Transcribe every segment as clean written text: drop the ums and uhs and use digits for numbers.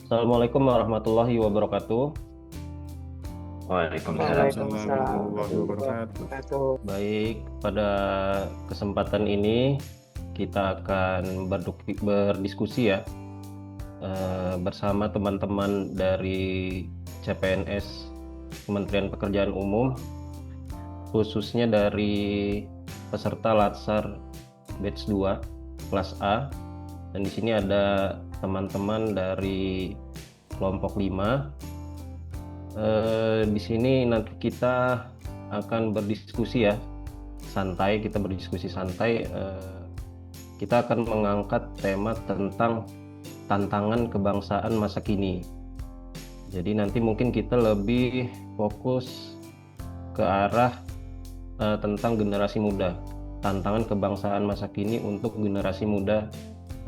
Assalamualaikum warahmatullahi wabarakatuh. Waalaikumsalam. Waalaikumsalam Warahmatullahi warahmatullahi wabarakatuh. wabarakatuh. Baik, pada kesempatan ini kita akan berdiskusi ya bersama teman-teman dari CPNS Kementerian Pekerjaan Umum, khususnya dari peserta Latsar Batch 2 kelas A. Dan di sini ada teman-teman dari kelompok 5. Di sini nanti kita akan berdiskusi ya, kita berdiskusi santai. Kita akan mengangkat tema tentang tantangan kebangsaan masa kini. Jadi nanti mungkin kita lebih fokus ke arah tentang generasi muda, tantangan kebangsaan masa kini untuk generasi muda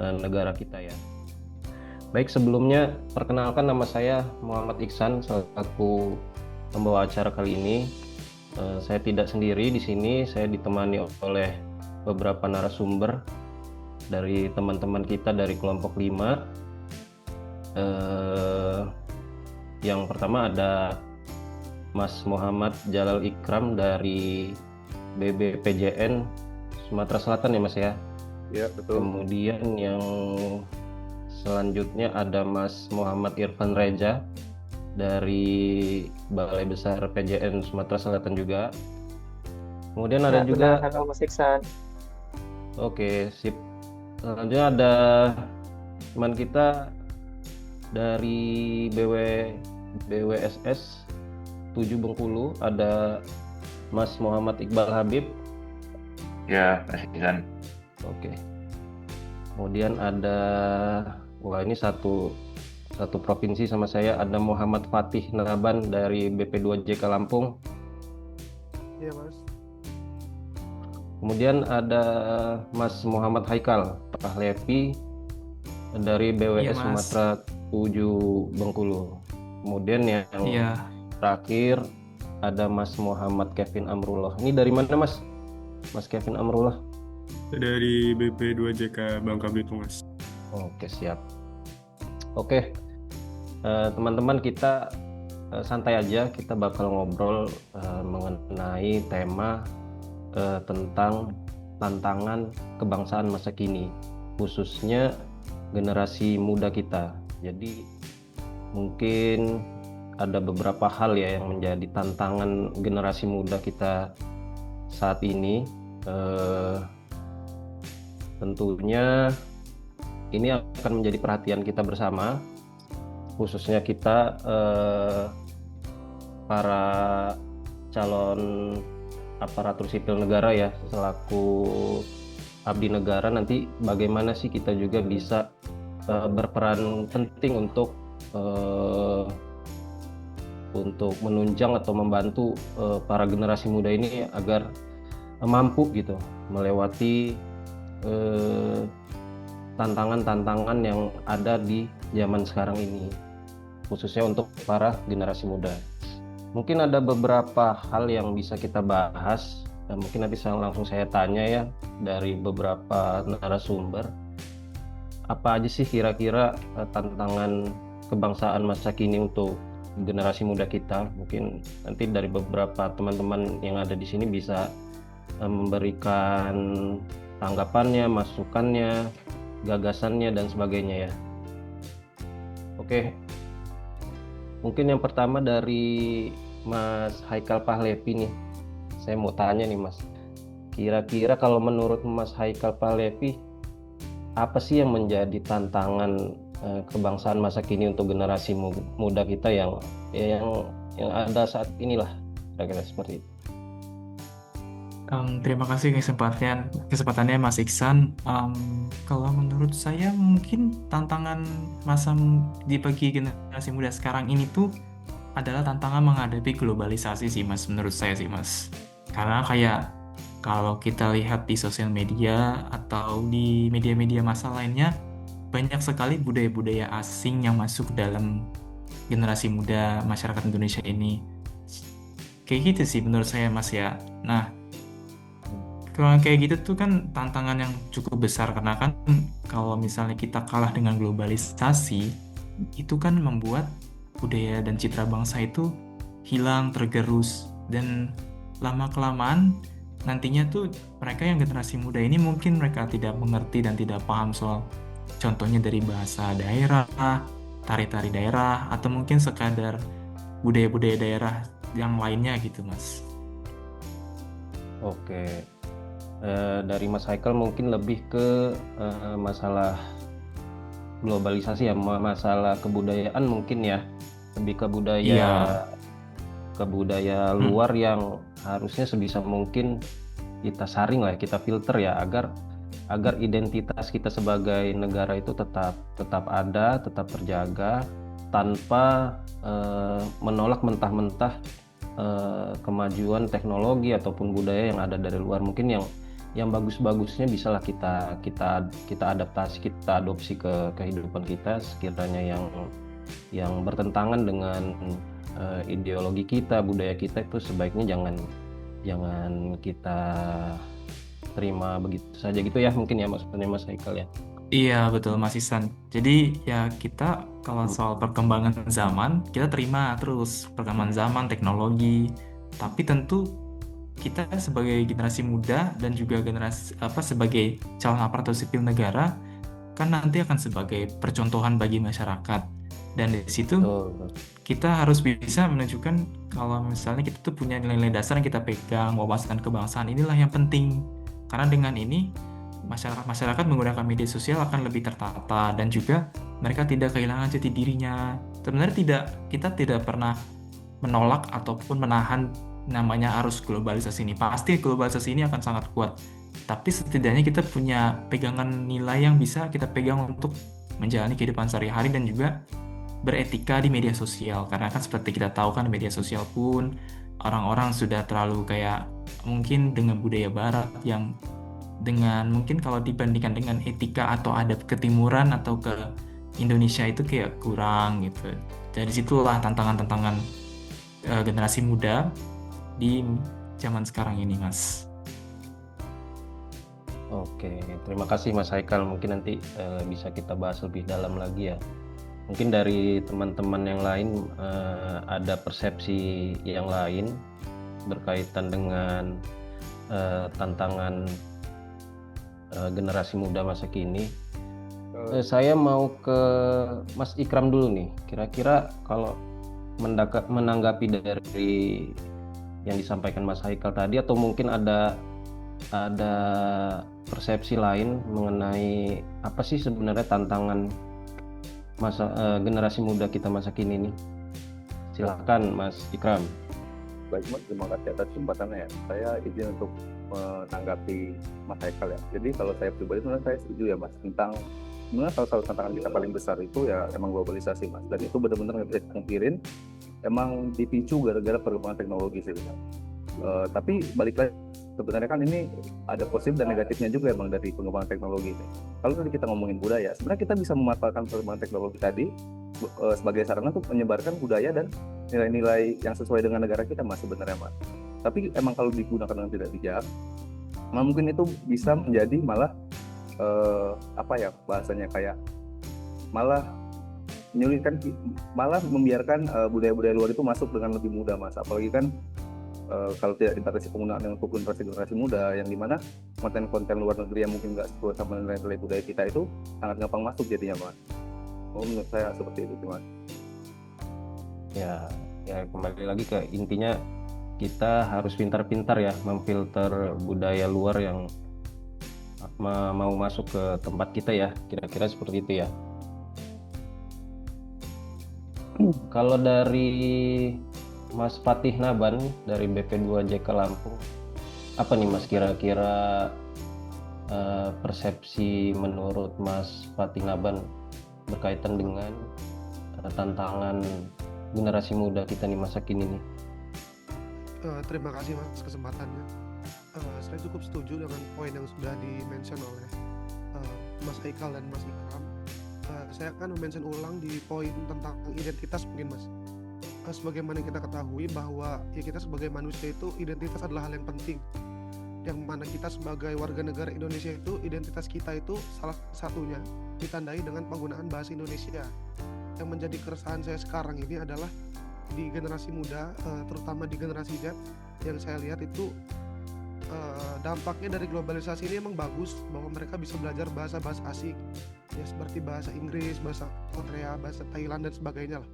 negara kita ya. Baik, sebelumnya perkenalkan, nama saya Muhammad Iksan selaku pembawa acara kali ini. Saya tidak sendiri di sini, saya ditemani oleh beberapa narasumber dari teman-teman kita dari kelompok 5. Yang pertama ada Mas Muhammad Jalal Ikram dari BBPJN Sumatera Selatan ya Mas ya. Ya, betul. Kemudian yang selanjutnya ada Mas Muhammad Irfan Reja dari Balai Besar PJN Sumatera Selatan juga. Kemudian ada juga, Halo Mas Iksan. oke, sip. Selanjutnya ada teman kita dari BWSS 7 Bengkulu, ada Mas Muhammad Iqbal Habib. Ya, Mas Iksan. Oke. Kemudian ada, ini satu provinsi sama saya, ada Muhammad Fatih Naban dari BP2JK Lampung. Iya, Mas. Kemudian ada Mas Muhammad Haikal Pahlevi dari BWS Iya, Mas. Sumatera 7 Bengkulu. Kemudian yang Iya, terakhir ada Mas Muhammad Kevin Amrullah. Ini dari mana Mas? Mas Kevin Amrullah. Dari BP2JK Bangka Belitung, Mas. Oke, siap. Oke, teman-teman, kita santai aja, kita bakal ngobrol mengenai tema tentang tantangan kebangsaan masa kini, khususnya generasi muda kita. Jadi mungkin ada beberapa hal ya yang menjadi tantangan generasi muda kita saat ini. Tentunya ini akan menjadi perhatian kita bersama, khususnya kita para calon aparatur sipil negara ya, selaku abdi negara. Nanti bagaimana sih kita juga bisa berperan penting untuk menunjang atau membantu para generasi muda ini agar mampu gitu melewati tantangan-tantangan yang ada di zaman sekarang ini, khususnya untuk para generasi muda. Mungkin ada beberapa hal yang bisa kita bahas, dan mungkin nanti langsung saya tanya ya dari beberapa narasumber. Apa aja sih kira-kira tantangan kebangsaan masa kini untuk generasi muda kita? Mungkin nanti dari beberapa teman-teman yang ada di sini bisa memberikan tanggapannya, masukannya, gagasannya, dan sebagainya ya. Oke, mungkin yang pertama dari Mas Haikal Pahlevi nih. Saya mau tanya nih Mas, kira-kira kalau menurut Mas Haikal Pahlevi, apa sih yang menjadi tantangan kebangsaan masa kini untuk generasi muda kita yang ada saat inilah, kira-kira seperti itu. terima kasih kesempatannya Mas Iksan. Kalau menurut saya mungkin tantangan bagi generasi muda sekarang ini tuh adalah tantangan menghadapi globalisasi sih Mas, menurut saya sih Mas. Karena kayak kalau kita lihat di sosial media atau di media-media massa lainnya, banyak sekali budaya-budaya asing yang masuk dalam generasi muda masyarakat Indonesia ini. Kayak gitu sih menurut saya Mas ya. Nah, kalau kayak gitu tuh kan tantangan yang cukup besar, karena kan kalau misalnya kita kalah dengan globalisasi, itu kan membuat budaya dan citra bangsa itu hilang, tergerus, dan lama-kelamaan nantinya tuh mereka yang generasi muda ini mungkin mereka tidak mengerti dan tidak paham soal contohnya dari bahasa daerah, tari-tari daerah, atau mungkin sekadar budaya-budaya daerah yang lainnya gitu, Mas. Oke. Dari Mas Haikal mungkin lebih ke masalah globalisasi ya, masalah kebudayaan mungkin ya, lebih ke budaya Iya. luar yang harusnya sebisa mungkin kita saring lah, kita filter ya, agar identitas kita sebagai negara itu tetap ada, tetap terjaga, tanpa menolak mentah-mentah kemajuan teknologi ataupun budaya yang ada dari luar. Mungkin yang bagus-bagusnya bisalah kita adaptasi, kita adopsi ke kehidupan kita. Sekiranya yang bertentangan dengan ideologi kita, budaya kita, itu sebaiknya jangan kita terima begitu saja gitu ya, mungkin ya maksudnya Mas Haikal ya. Iya, betul Mas Isan. Jadi ya kita kalau soal perkembangan zaman, kita terima terus perkembangan zaman, teknologi. Tapi tentu kita sebagai generasi muda dan juga generasi sebagai calon aparatur sipil negara kan nanti akan sebagai percontohan bagi masyarakat. Dan di situ Betul. kita harus bisa menunjukkan kalau misalnya kita tuh punya nilai-nilai dasar yang kita pegang, wawasan kebangsaan inilah yang penting. Karena dengan ini masyarakat menggunakan media sosial akan lebih tertata dan juga mereka tidak kehilangan jati dirinya. Sebenarnya kita tidak pernah menolak ataupun menahan namanya arus globalisasi ini. Pasti globalisasi ini akan sangat kuat. Tapi setidaknya kita punya pegangan nilai yang bisa kita pegang untuk menjalani kehidupan sehari-hari dan juga beretika di media sosial. Karena kan seperti kita tahu kan media sosial pun orang-orang sudah terlalu kayak mungkin dengan budaya barat yang dengan mungkin kalau dibandingkan dengan etika atau adab ketimuran atau ke Indonesia itu kayak kurang gitu. Dari situlah tantangan-tantangan generasi muda di zaman sekarang ini, Mas. Oke, terima kasih Mas Haikal. Mungkin nanti bisa kita bahas lebih dalam lagi ya. Mungkin dari teman-teman yang lain ada persepsi yang lain berkaitan dengan tantangan generasi muda masa kini. Saya mau ke Mas Ikram dulu nih. Kira-kira kalau menanggapi dari yang disampaikan Mas Haikal tadi, atau mungkin ada persepsi lain mengenai apa sih sebenarnya tantangan generasi muda kita masa kini nih? Silakan Mas Ikram. Baik Mas, terima kasih atas kesempatannya ya. Saya izin untuk menanggapi Mas Haikal ya. Jadi kalau saya pribadi sebenarnya saya setuju ya Mas, tentang sebenarnya salah satu tantangan kita paling besar itu ya emang globalisasi Mas. Dan itu benar-benar nggak bisa dipungkirin, emang dipicu gara-gara perkembangan teknologi sih. Tapi balik lagi, sebenarnya kan ini ada positif dan negatifnya juga emang dari pengembangan teknologi ini. Kalau tadi kita ngomongin budaya, sebenarnya kita bisa memanfaatkan perkembangan teknologi tadi sebagai sarana untuk menyebarkan budaya dan nilai-nilai yang sesuai dengan negara kita Mas sebenarnya Mas. Tapi emang kalau digunakan dengan tidak bijak, mungkin itu bisa menjadi malah bahasanya kayak malah menyulitkan, malah membiarkan budaya-budaya luar itu masuk dengan lebih mudah Mas. Apalagi kan kalau tidak dibatasi penggunaan untuk generasi muda, yang dimana konten-konten luar negeri yang mungkin nggak sesuai sama nilai-nilai budaya kita itu sangat gampang masuk jadinya Mas. Menurut saya seperti itu Mas. Ya kembali lagi ke intinya, kita harus pintar-pintar ya memfilter budaya luar yang mau masuk ke tempat kita ya, kira-kira seperti itu ya. Kalau dari Mas Fatih Naban dari BP2JK Lampung, apa nih Mas kira-kira persepsi menurut Mas Fatih Naban berkaitan dengan tantangan generasi muda kita nih masa kini nih? Terima kasih Mas kesempatannya. Saya cukup setuju dengan poin yang sudah di-mention oleh Mas Haikal dan Mas Ikram. Saya akan mention ulang di poin tentang identitas mungkin Mas. Sebagaimana kita ketahui bahwa ya kita sebagai manusia itu identitas adalah hal yang penting. Yang mana kita sebagai warga negara Indonesia itu identitas kita itu salah satunya ditandai dengan penggunaan bahasa Indonesia. yang menjadi keresahan saya sekarang ini adalah di generasi muda, terutama di generasi Z, yang saya lihat itu dampaknya dari globalisasi ini emang bagus, bahwa mereka bisa belajar bahasa-bahasa asing ya, seperti bahasa Inggris, bahasa Korea, bahasa Thailand dan sebagainya lah.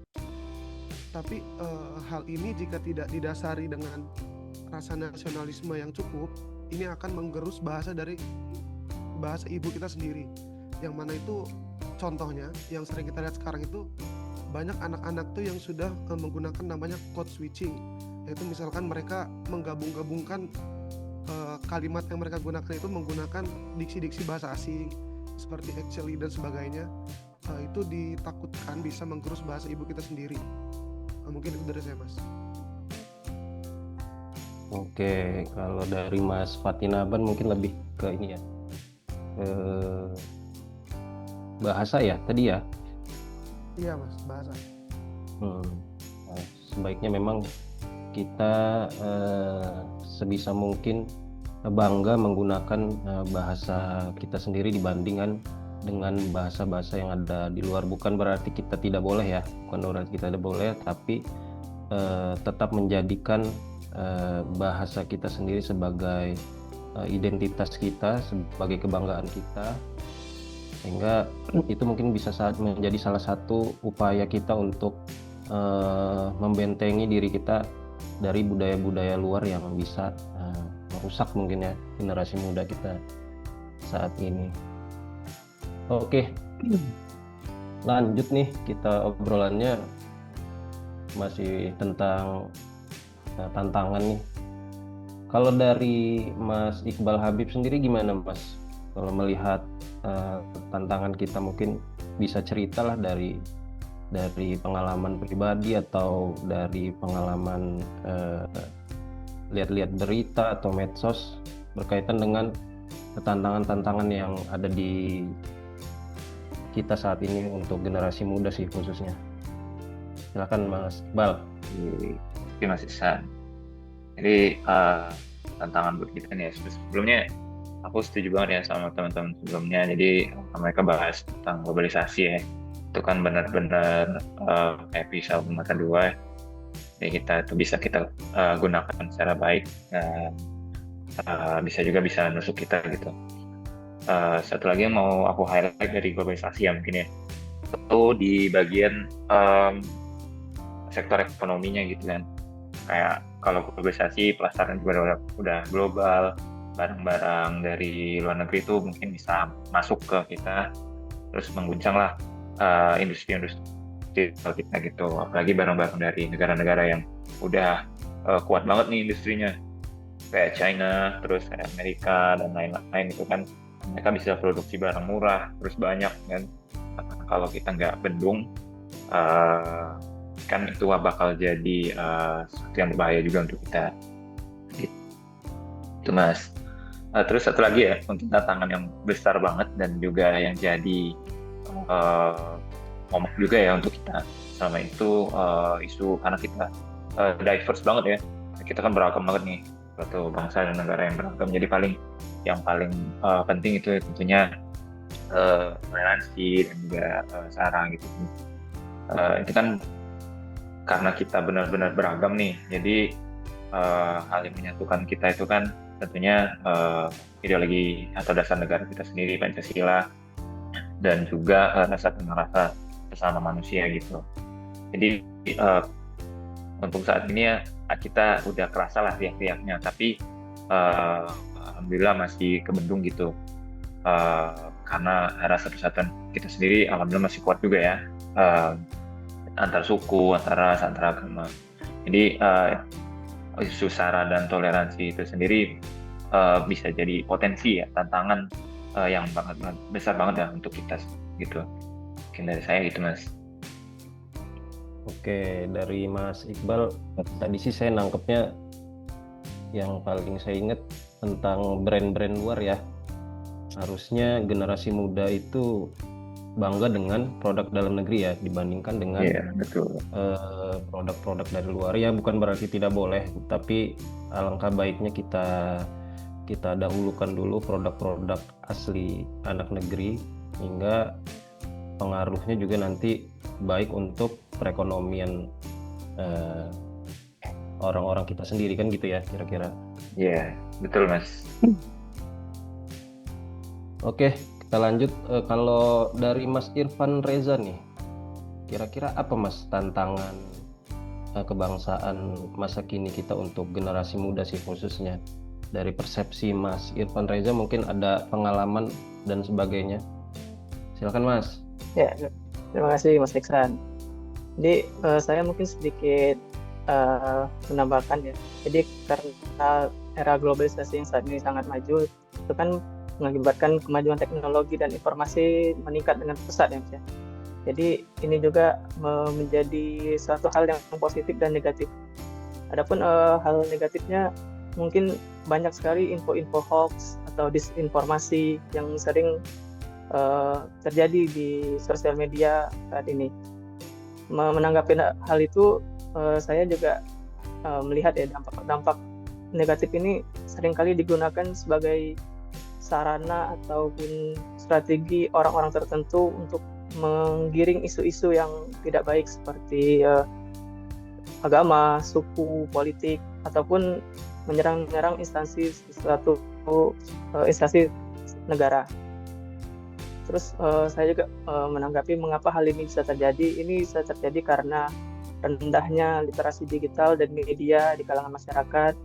Tapi hal ini jika tidak didasari dengan rasa nasionalisme yang cukup, ini akan menggerus bahasa dari bahasa ibu kita sendiri, yang mana itu contohnya yang sering kita lihat sekarang itu banyak anak-anak tuh yang sudah menggunakan namanya code switching, yaitu misalkan mereka menggabung-gabungkan kalimat yang mereka gunakan itu menggunakan diksi-diksi bahasa asing seperti actually dan sebagainya. Itu ditakutkan bisa menggerus bahasa ibu kita sendiri. Mungkin itu dari saya, Mas. Oke, kalau dari Mas Fatinaban mungkin lebih ke ini ya, bahasa ya tadi ya. Iya, Mas, bahasa. Nah, sebaiknya memang kita sebisa mungkin bangga menggunakan bahasa kita sendiri dibandingkan dengan bahasa-bahasa yang ada di luar. Bukan berarti kita tidak boleh ya, bukan berarti kita tidak boleh, tapi tetap menjadikan bahasa kita sendiri sebagai identitas kita, sebagai kebanggaan kita, sehingga itu mungkin bisa menjadi salah satu upaya kita untuk membentengi diri kita dari budaya-budaya luar yang bisa merusak mungkin ya generasi muda kita saat ini. Oke, lanjut nih kita obrolannya masih tentang tantangan nih. Kalau dari Mas Iqbal Habib sendiri gimana, Mas? Kalau melihat tantangan kita, mungkin bisa ceritalah dari pengalaman pribadi atau dari pengalaman lihat-lihat berita atau medsos berkaitan dengan tantangan-tantangan yang ada di kita saat ini untuk generasi muda sih khususnya. Silakan Mas Iqbal. Oke Mas Ihsan. Jadi tantangan buat kita nih ya. Sebelumnya aku setuju banget ya sama teman-teman sebelumnya. Jadi mereka bahas tentang globalisasi ya. Itu kan benar-benar kayak pisau bermata dua. Jadi kita bisa kita gunakan secara baik. Bisa juga bisa nusuk kita gitu. Satu lagi yang mau aku highlight dari globalisasi ya mungkin ya. Itu di bagian sektor ekonominya gitu kan. Kayak kalau globalisasi pelastaran juga udah global, barang-barang dari luar negeri itu mungkin bisa masuk ke kita, terus mengguncang lah industri-industri kita gitu. Apalagi barang-barang dari negara-negara yang udah kuat banget nih industrinya, kayak China, terus kayak Amerika dan lain-lain itu kan, mereka bisa produksi barang murah terus banyak kan. Kalau kita nggak bendung, kan itu bakal jadi sesuatu yang berbahaya juga untuk kita gitu Mas. Terus satu lagi ya, untuk tantangan yang besar banget dan juga yang jadi momok juga ya untuk kita selama itu, isu karena kita diverse banget ya, kita kan beragam banget nih, suatu bangsa dan negara yang beragam. Jadi yang paling penting itu tentunya toleransi dan juga SARA gitu. Itu kan karena kita benar-benar beragam nih, jadi hal yang menyatukan kita itu kan tentunya ideologi atau dasar negara kita sendiri, Pancasila, dan juga rasa sesama manusia gitu. Jadi untuk saat ini ya kita udah kerasa lah riak-riaknya, tapi alhamdulillah masih kebendung gitu, karena rasa persatuan kita sendiri alhamdulillah masih kuat juga ya, antar suku, antar ras, antar agama. Jadi isu SARA dan toleransi itu sendiri bisa jadi potensi ya, tantangan yang besar banget ya untuk kita gitu. Mungkin dari saya gitu Mas. Oke, dari Mas Iqbal tadi sih saya nangkepnya yang paling saya ingat tentang brand-brand luar ya. Harusnya generasi muda itu bangga dengan produk dalam negeri ya, dibandingkan dengan betul. Produk-produk dari luar. Ya bukan berarti tidak boleh, tapi alangkah baiknya kita dahulukan dulu produk-produk asli anak negeri, hingga pengaruhnya juga nanti baik untuk perekonomian eh, orang-orang kita sendiri kan gitu ya kira-kira. Iya, betul Mas. Oke, kita lanjut. Kalau dari Mas Irfan Reza nih, kira-kira apa Mas tantangan kebangsaan masa kini kita untuk generasi muda sih khususnya? Dari persepsi Mas Irfan Reza mungkin ada pengalaman dan sebagainya. Silakan Mas. Ya, terima kasih Mas Iksan. Jadi saya mungkin sedikit menambahkan ya. Jadi karena era globalisasi yang saat ini sangat maju, itu kan mengakibatkan kemajuan teknologi dan informasi meningkat dengan pesat ya Mas ya. Jadi ini juga menjadi suatu hal yang positif dan negatif. Adapun hal negatifnya mungkin banyak sekali info-info hoax atau disinformasi yang sering terjadi di sosial media saat ini. Menanggapi hal itu, saya juga melihat ya dampak negatif ini seringkali digunakan sebagai sarana ataupun strategi orang-orang tertentu untuk menggiring isu-isu yang tidak baik seperti agama, suku, politik, ataupun menyerang instansi instansi negara. Terus saya juga menanggapi mengapa hal ini bisa terjadi. Ini bisa terjadi karena rendahnya literasi digital dan media di kalangan masyarakat,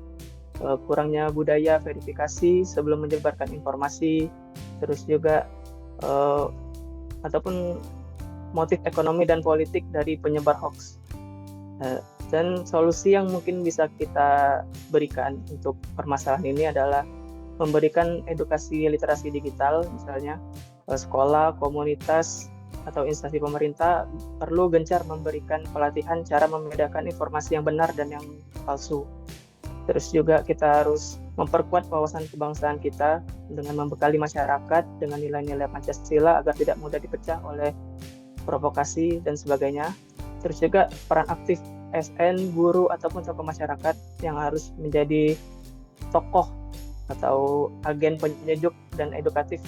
kurangnya budaya verifikasi sebelum menyebarkan informasi, terus juga ataupun motif ekonomi dan politik dari penyebar hoax. Dan solusi yang mungkin bisa kita berikan untuk permasalahan ini adalah memberikan edukasi literasi digital, misalnya sekolah, komunitas, atau instansi pemerintah perlu gencar memberikan pelatihan cara membedakan informasi yang benar dan yang palsu. Terus juga kita harus memperkuat wawasan kebangsaan kita dengan membekali masyarakat dengan nilai-nilai Pancasila agar tidak mudah dipecah oleh provokasi dan sebagainya. Terus juga peran aktif SN, guru, ataupun tokoh masyarakat yang harus menjadi tokoh atau agen penyejuk dan edukatif,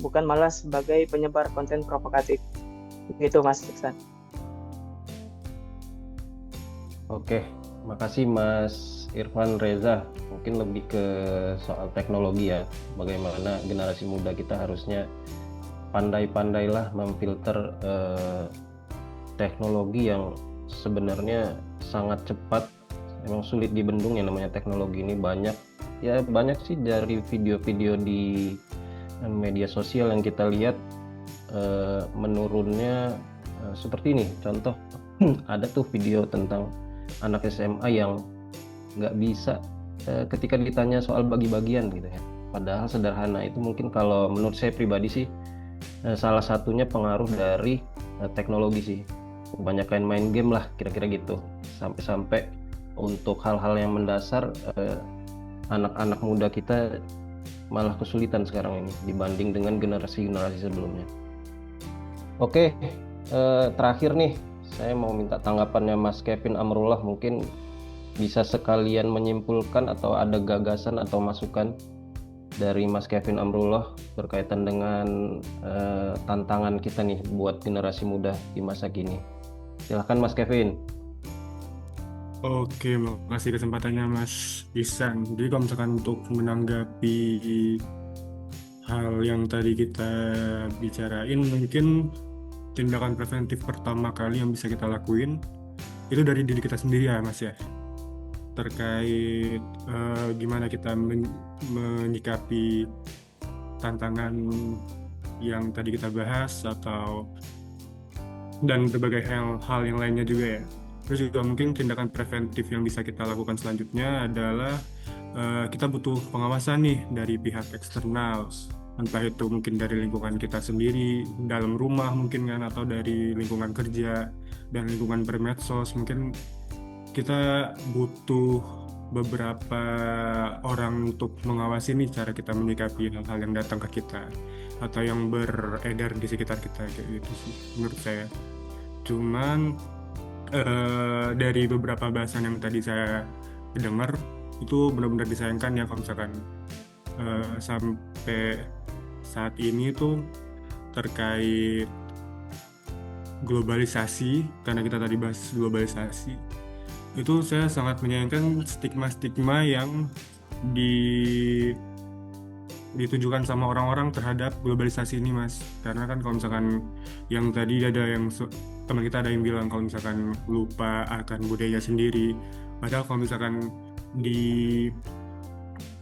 bukan malah sebagai penyebar konten provokatif. Begitu Mas Iksan. Oke, makasih Mas Irfan Reza. Mungkin lebih ke soal teknologi ya. Bagaimana generasi muda kita harusnya pandai-pandailah memfilter teknologi yang sebenarnya sangat cepat. Memang sulit dibendung ya namanya teknologi ini. Banyak sih dari video-video di media sosial yang kita lihat menurunnya seperti ini. Contoh ada tuh video tentang anak SMA yang nggak bisa ketika ditanya soal bagi-bagian gitu ya. Padahal sederhana. Itu mungkin kalau menurut saya pribadi sih salah satunya pengaruh dari teknologi sih. Kebanyakan main game lah kira-kira gitu. Sampai-sampai untuk hal-hal yang mendasar anak-anak muda kita malah kesulitan sekarang ini dibanding dengan generasi-generasi sebelumnya. Oke, terakhir nih saya mau minta tanggapannya Mas Kevin Amrullah. Mungkin bisa sekalian menyimpulkan atau ada gagasan atau masukan dari Mas Kevin Amrullah berkaitan dengan tantangan kita nih buat generasi muda di masa kini. Silahkan Mas Kevin. Oke, makasih kesempatannya Mas Isan. Jadi kalau misalkan untuk menanggapi hal yang tadi kita bicarain, mungkin tindakan preventif pertama kali yang bisa kita lakuin itu dari diri kita sendiri ya Mas ya. Terkait gimana kita menyikapi tantangan yang tadi kita bahas dan berbagai hal yang lainnya juga ya. Terus juga mungkin tindakan preventif yang bisa kita lakukan selanjutnya adalah kita butuh pengawasan nih dari pihak eksternal, entah itu mungkin dari lingkungan kita sendiri, dalam rumah mungkin kan, atau dari lingkungan kerja dan lingkungan bermedsos. Mungkin kita butuh beberapa orang untuk mengawasi nih cara kita menyikapi hal-hal yang datang ke kita atau yang beredar di sekitar kita, kayak gitu sih menurut saya. Cuman dari beberapa bahasan yang tadi saya dengar itu benar-benar disayangkan ya kalau misalkan sampai saat ini tuh terkait globalisasi, karena kita tadi bahas globalisasi, itu saya sangat menyayangkan stigma-stigma yang ditujukan sama orang-orang terhadap globalisasi ini, Mas. Karena kan kalau misalkan yang tadi ada yang teman kita ada yang bilang kalau misalkan lupa akan budaya sendiri, padahal kalau misalkan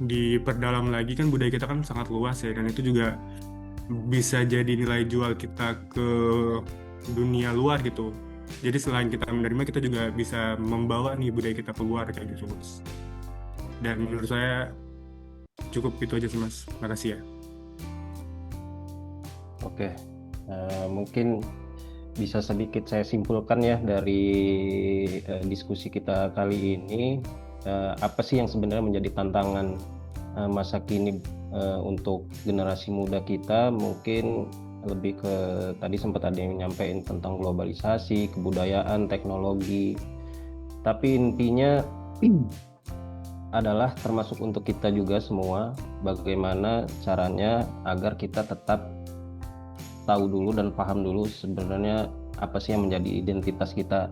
diperdalam lagi kan budaya kita kan sangat luas ya, dan itu juga bisa jadi nilai jual kita ke dunia luar gitu. Jadi selain kita menerima, kita juga bisa membawa nih budaya kita keluar kayak gitu, Mas. Dan menurut saya cukup itu aja sih, Mas. Makasih ya. Oke, mungkin bisa sedikit saya simpulkan ya dari diskusi kita kali ini. Apa sih yang sebenarnya menjadi tantangan masa kini untuk generasi muda kita? Mungkin lebih ke tadi sempat ada yang nyampein tentang globalisasi, kebudayaan, teknologi. Tapi intinya adalah termasuk untuk kita juga semua, bagaimana caranya agar kita tetap tahu dulu dan paham dulu sebenarnya apa sih yang menjadi identitas kita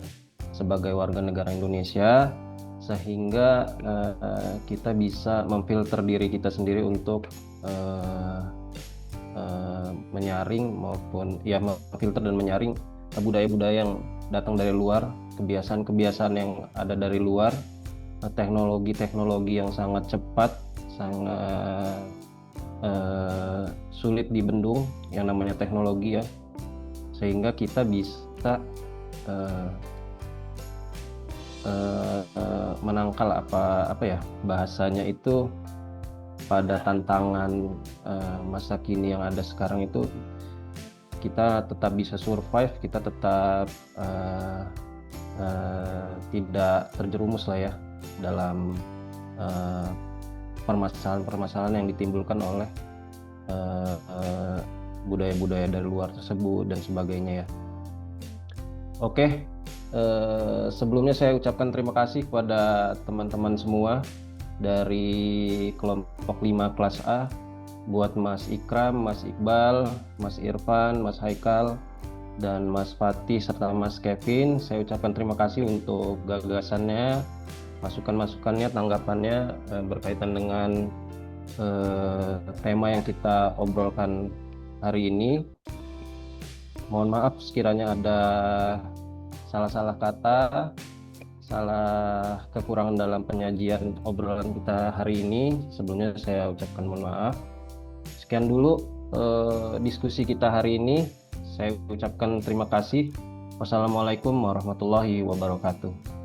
sebagai warga negara Indonesia, sehingga kita bisa memfilter diri kita sendiri untuk menyaring maupun ya memfilter dan menyaring budaya-budaya yang datang dari luar, kebiasaan-kebiasaan yang ada dari luar, teknologi-teknologi yang sangat cepat, sangat sulit dibendung yang namanya teknologi ya, sehingga kita bisa menangkal apa ya bahasanya itu pada tantangan masa kini yang ada sekarang itu, kita tetap bisa survive, kita tetap tidak terjerumus lah ya dalam permasalahan-permasalahan yang ditimbulkan oleh budaya-budaya dari luar tersebut dan sebagainya ya. Oke, sebelumnya saya ucapkan terima kasih kepada teman-teman semua dari kelompok 5 kelas A, buat Mas Ikram, Mas Iqbal, Mas Irfan, Mas Haikal, dan Mas Fatih serta Mas Kevin. Saya ucapkan terima kasih untuk gagasannya, masukan-masukannya, tanggapannya berkaitan dengan tema yang kita obrolkan hari ini. Mohon maaf sekiranya ada salah-salah kata, salah kekurangan dalam penyajian obrolan kita hari ini. Sebelumnya saya ucapkan mohon maaf. Sekian dulu diskusi kita hari ini. Saya ucapkan terima kasih. Wassalamualaikum warahmatullahi wabarakatuh.